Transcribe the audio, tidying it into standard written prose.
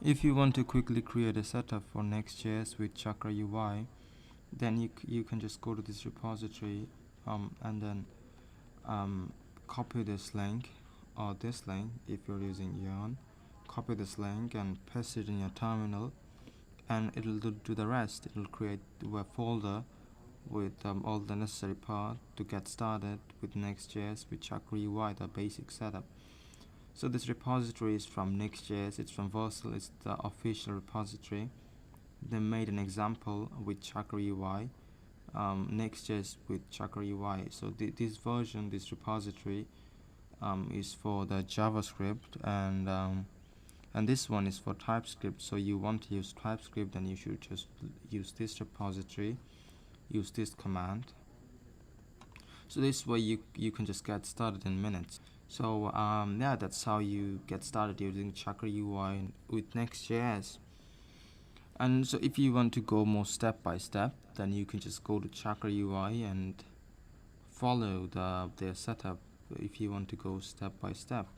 If you want to quickly create a setup for Nextjs with Chakra UI, then you can just go to this repository and then copy this link or this link. If you're using Yarn, copy this link and paste it in your terminal, and it'll do the rest. It'll create a web folder with all the necessary part to get started with Nextjs with Chakra UI, the basic setup. So this repository is from Nextjs, it's from Versal, it's the official repository. They made an example with Chakra UI, Nextjs with Chakra UI. So this version, this repository is for the JavaScript, and this one is for TypeScript. So you want to use TypeScript, then you should just use this repository, use this command. So this way you can just get started in minutes. So yeah, that's how you get started using Chakra UI with Nextjs. And so if you want to go more step by step, then you can just go to Chakra UI and follow their setup if you want to go step by step.